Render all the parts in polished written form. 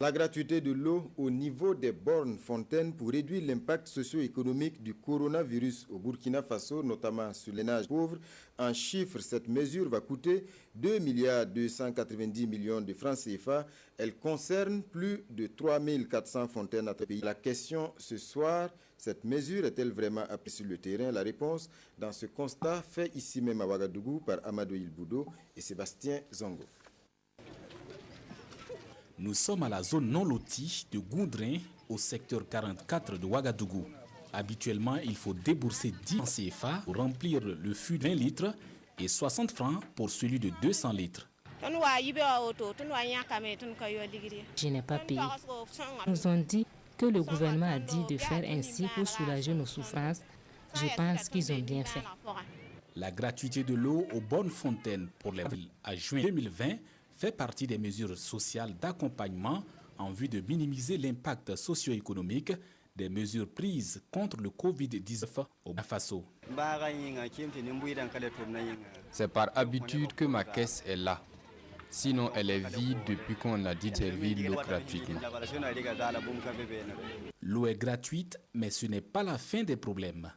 La gratuité de l'eau au niveau des bornes fontaines pour réduire l'impact socio-économique du coronavirus au Burkina Faso, notamment sur les ménages pauvres. En chiffres, cette mesure va coûter 2,290 milliards de francs CFA. Elle concerne plus de 3400 fontaines à notre pays. La question ce soir, cette mesure est-elle vraiment appliquée sur le terrain? La réponse dans ce constat fait ici même à Ouagadougou par Amadou Ilboudo et Sébastien Zongo. Nous sommes à la zone non lotie de Goudrin, au secteur 44 de Ouagadougou. Habituellement, il faut débourser 10 francs CFA pour remplir le fût de 20 litres et 60 francs pour celui de 200 litres. Je n'ai pas payé. Nous ont dit que le gouvernement a dit de faire ainsi pour soulager nos souffrances. Je pense qu'ils ont bien fait. La gratuité de l'eau aux bonnes fontaines pour les villes à juin 2020 fait partie des mesures sociales d'accompagnement en vue de minimiser l'impact socio-économique des mesures prises contre le Covid-19 au Burkina Faso. C'est par habitude que ma caisse est là. Sinon, elle est vide depuis qu'on a dit de servir l'eau gratuitement. L'eau est gratuite, mais ce n'est pas la fin des problèmes.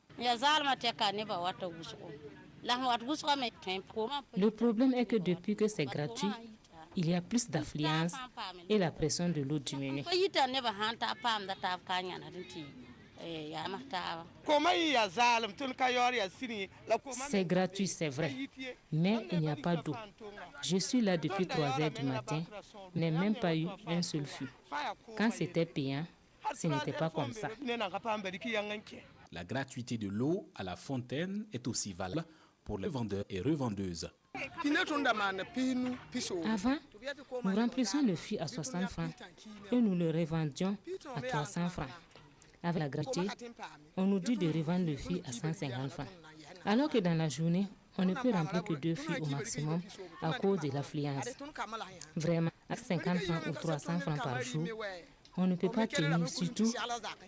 Le problème est que depuis que c'est gratuit, il y a plus d'affluence et la pression de l'eau diminue. C'est gratuit, c'est vrai, mais il n'y a pas d'eau. Je suis là depuis 3 heures du matin, je n'ai même pas eu un seul fût. Quand c'était payant, ce n'était pas comme ça. La gratuité de l'eau à la fontaine est aussi valable pour les vendeurs et revendeuses. Avant, nous remplissions le fût à 60 francs et nous le revendions à 300 francs. Avec la gratuité, on nous dit de revendre le fût à 150 francs. Alors que dans la journée, on ne peut remplir que 2 fûts au maximum à cause de l'affluence. Vraiment, à 50 francs ou 300 francs par jour, on ne peut pas tenir, surtout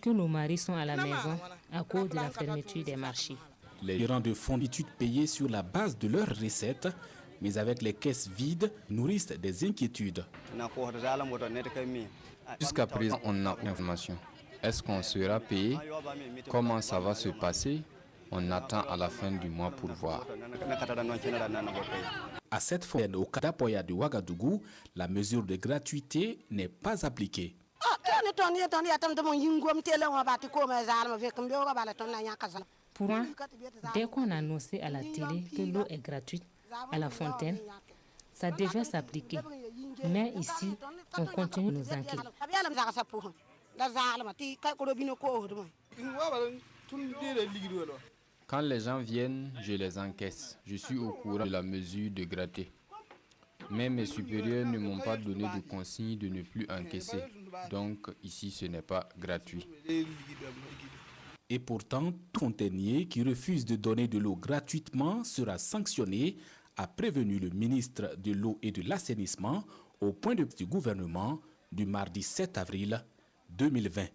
que nos maris sont à la maison à cause de la fermeture des marchés. Les gérants de fonds d'études payés sur la base de leurs recettes, mais avec les caisses vides, nourrissent des inquiétudes. Jusqu'à présent, on n'a aucune information. Est-ce qu'on sera payé? Comment ça va se passer? On attend à la fin du mois pour voir. À cette fontaine au Kadapoya de Ouagadougou, la mesure de gratuité n'est pas appliquée. Pour moi, dès qu'on a annoncé à la télé que l'eau est gratuite à la fontaine, ça devait s'appliquer. Mais ici, on continue de nous inquiéter. Quand les gens viennent, je les encaisse. Je suis au courant de la mesure de gratuité. Mais mes supérieurs ne m'ont pas donné de consigne de ne plus encaisser. Donc ici, ce n'est pas gratuit. Et pourtant, tout fontainier qui refuse de donner de l'eau gratuitement sera sanctionné, a prévenu le ministre de l'eau et de l'assainissement au point de vue du gouvernement du mardi 7 avril 2020.